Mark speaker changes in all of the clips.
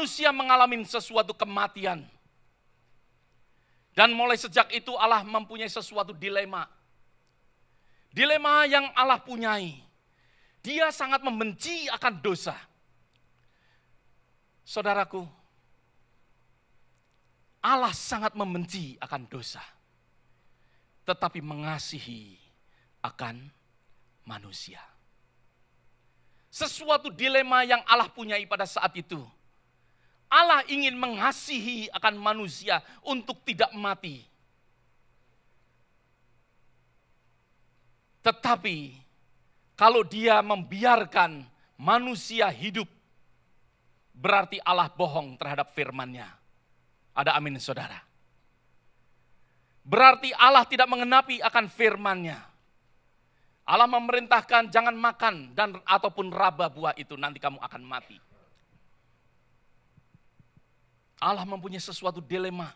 Speaker 1: Manusia mengalami sesuatu kematian. Dan mulai sejak itu Allah mempunyai sesuatu dilema. Dilema yang Allah punyai. Dia sangat membenci akan dosa. Saudaraku, Allah sangat membenci akan dosa. Tetapi mengasihi akan manusia. Sesuatu dilema yang Allah punyai pada saat itu. Allah ingin mengasihi akan manusia untuk tidak mati. Tetapi kalau dia membiarkan manusia hidup, berarti Allah bohong terhadap firman-Nya. Ada amin saudara. Berarti Allah tidak mengenapi akan firman-Nya. Allah memerintahkan jangan makan dan ataupun raba buah itu, nanti kamu akan mati. Allah mempunyai sesuatu dilema.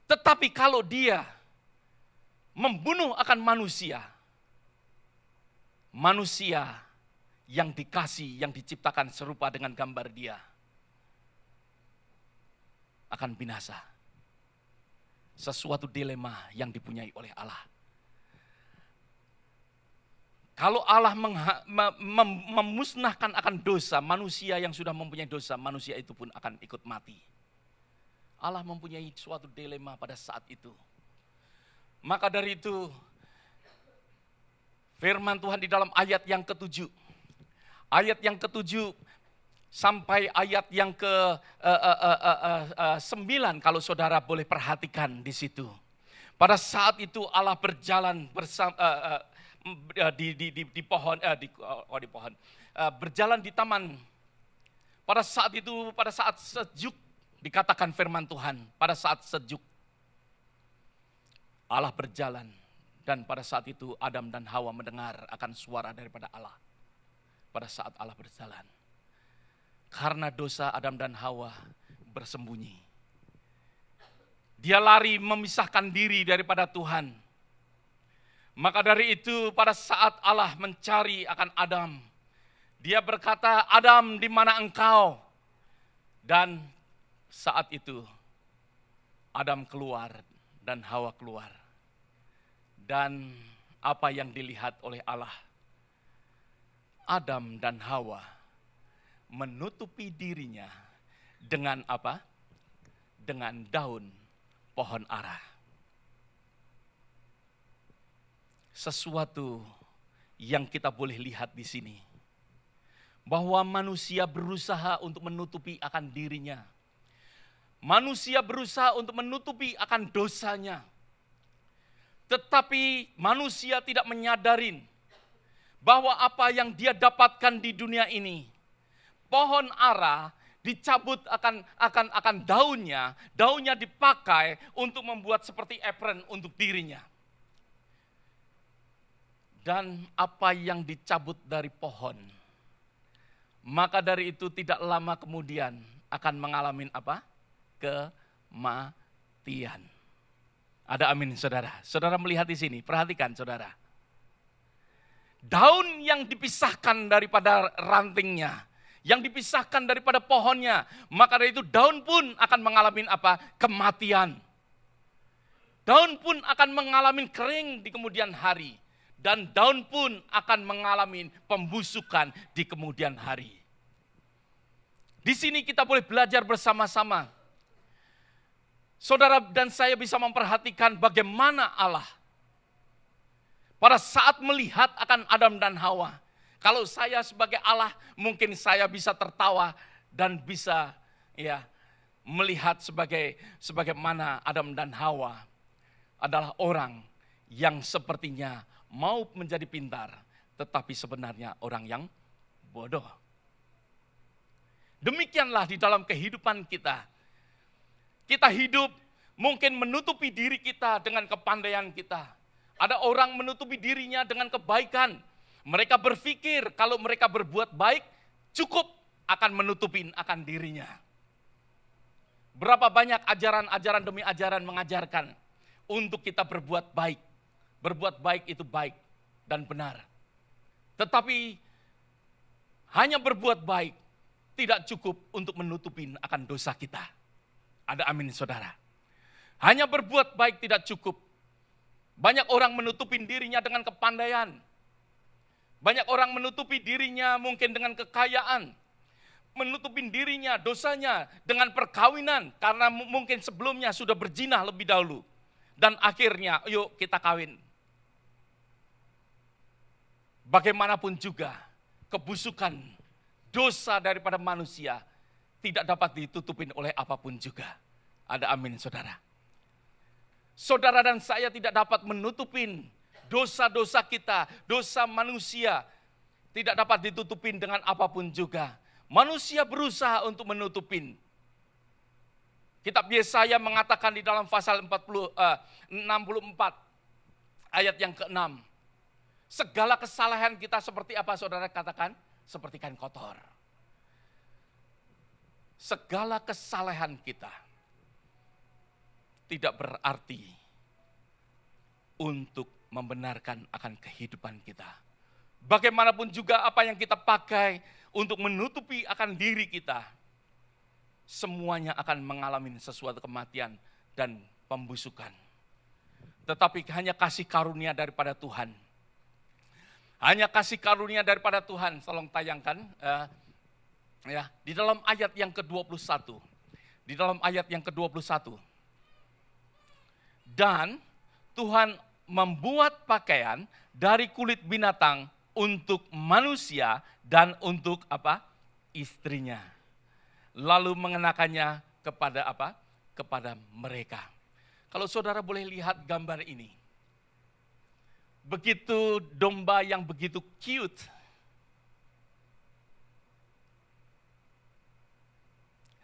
Speaker 1: Tetapi kalau dia membunuh akan manusia, manusia yang dikasih, yang diciptakan serupa dengan gambar dia, akan binasa. Sesuatu dilema yang dipunyai oleh Allah. Kalau Allah memusnahkan akan dosa, manusia yang sudah mempunyai dosa, manusia itu pun akan ikut mati. Allah mempunyai suatu dilema pada saat itu. Maka dari itu, firman Tuhan di dalam ayat yang ke-7. Ayat yang ke-7 sampai ayat yang ke-9 kalau saudara boleh perhatikan di situ. Pada saat itu Allah berjalan bersama di pohon, berjalan di taman. Pada saat itu, pada saat sejuk, dikatakan firman Tuhan, pada saat sejuk Allah berjalan, dan pada saat itu Adam dan Hawa mendengar akan suara daripada Allah. Pada saat Allah berjalan, karena dosa Adam dan Hawa bersembunyi. Dia lari memisahkan diri daripada Tuhan. Maka dari itu pada saat Allah mencari akan Adam, dia berkata, Adam, di mana engkau? Dan saat itu Adam keluar dan Hawa keluar. Dan apa yang dilihat oleh Allah? Adam dan Hawa menutupi dirinya dengan apa? Dengan daun pohon ara. Sesuatu yang kita boleh lihat di sini, bahwa manusia berusaha untuk menutupi akan dirinya. Manusia berusaha untuk menutupi akan dosanya. Tetapi manusia tidak menyadarin bahwa apa yang dia dapatkan di dunia ini, pohon ara dicabut akan daunnya, daunnya dipakai untuk membuat seperti apron untuk dirinya. Dan apa yang dicabut dari pohon, maka dari itu tidak lama kemudian akan mengalami apa? Kematian. Ada amin saudara. Saudara melihat di sini, perhatikan saudara. Daun yang dipisahkan daripada rantingnya, yang dipisahkan daripada pohonnya, maka dari itu daun pun akan mengalami apa? Kematian. Daun pun akan mengalami kering di kemudian hari. Dan daun pun akan mengalami pembusukan di kemudian hari. Di sini kita boleh belajar bersama-sama. Saudara dan saya bisa memperhatikan bagaimana Allah pada saat melihat akan Adam dan Hawa. Kalau saya sebagai Allah, mungkin saya bisa tertawa dan bisa melihat sebagaimana Adam dan Hawa adalah orang yang sepertinya mau menjadi pintar, tetapi sebenarnya orang yang bodoh. Demikianlah di dalam kehidupan kita. Kita hidup mungkin menutupi diri kita dengan kepandaian kita. Ada orang menutupi dirinya dengan kebaikan. Mereka berpikir kalau mereka berbuat baik, cukup akan menutupi akan dirinya. Berapa banyak ajaran-ajaran demi ajaran mengajarkan untuk kita berbuat baik. Berbuat baik itu baik dan benar. Tetapi hanya berbuat baik tidak cukup untuk menutupi akan dosa kita. Ada amin saudara. Hanya berbuat baik tidak cukup. Banyak orang menutupi dirinya dengan kepandaian. Banyak orang menutupi dirinya mungkin dengan kekayaan. Menutupi dirinya, dosanya dengan perkawinan. Karena mungkin sebelumnya sudah berzina lebih dahulu. Dan akhirnya, yuk kita kawin. Bagaimanapun juga, kebusukan, dosa daripada manusia tidak dapat ditutupin oleh apapun juga. Ada amin saudara. Saudara dan saya tidak dapat menutupin dosa-dosa kita, dosa manusia. Tidak dapat ditutupin dengan apapun juga. Manusia berusaha untuk menutupin. Kitab Yesaya mengatakan di dalam pasal 64 ayat yang ke-6. Segala kesalahan kita seperti apa saudara katakan? Seperti kain kotor. Segala kesalahan kita tidak berarti untuk membenarkan akan kehidupan kita. Bagaimanapun juga apa yang kita pakai untuk menutupi akan diri kita, semuanya akan mengalami sesuatu kematian dan pembusukan. Tetapi hanya kasih karunia daripada Tuhan. Hanya kasih karunia daripada Tuhan. Tolong tayangkan di dalam ayat yang ke-21. Di dalam ayat yang ke-21. Dan Tuhan membuat pakaian dari kulit binatang untuk manusia dan untuk apa? Istrinya. Lalu mengenakannya kepada apa? Kepada mereka. Kalau saudara boleh lihat gambar ini. Begitu domba yang begitu cute.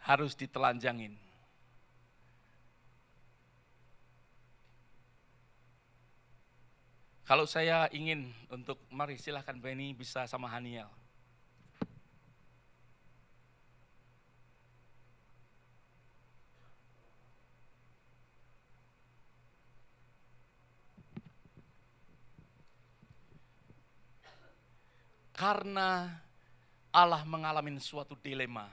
Speaker 1: Harus ditelanjangin. Kalau saya ingin untuk, mari silahkan Benny bisa sama Haniel. Karena Allah mengalami suatu dilema.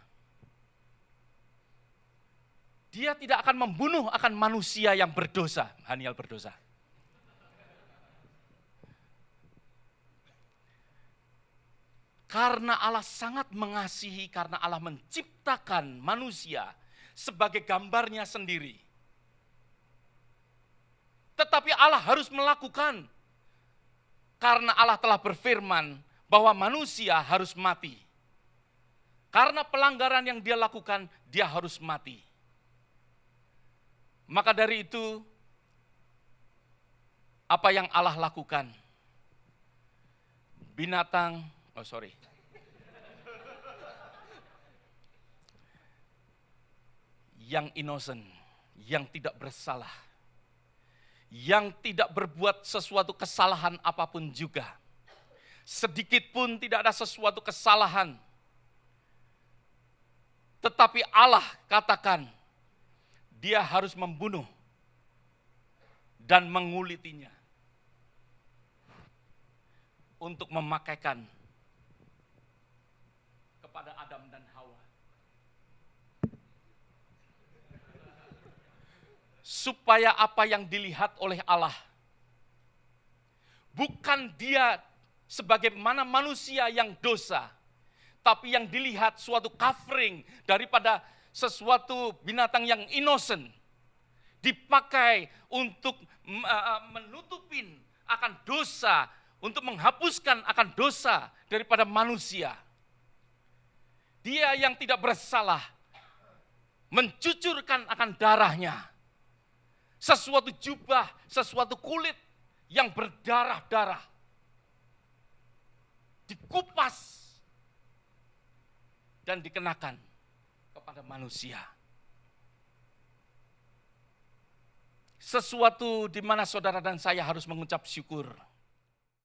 Speaker 1: Dia tidak akan membunuh akan manusia yang berdosa. Haniel berdosa. Karena Allah sangat mengasihi, karena Allah menciptakan manusia sebagai gambarnya sendiri. Tetapi Allah harus melakukan. Karena Allah telah berfirman bahwa manusia harus mati. Karena pelanggaran yang dia lakukan, dia harus mati. Maka dari itu, apa yang Allah lakukan? Yang innocent, yang tidak bersalah, yang tidak berbuat sesuatu kesalahan apapun juga, sedikit pun tidak ada sesuatu kesalahan, tetapi Allah katakan, dia harus membunuh dan mengulitinya untuk memakaikan kepada Adam dan Hawa. Supaya apa yang dilihat oleh Allah, bukan dia sebagaimana manusia yang dosa, tapi yang dilihat suatu covering daripada sesuatu binatang yang innocent, dipakai untuk menutupin akan dosa, untuk menghapuskan akan dosa daripada manusia. Dia yang tidak bersalah, mencucurkan akan darahnya. Sesuatu jubah, sesuatu kulit yang berdarah-darah. Dikupas dan dikenakan kepada manusia. Sesuatu di mana saudara dan saya harus mengucap syukur.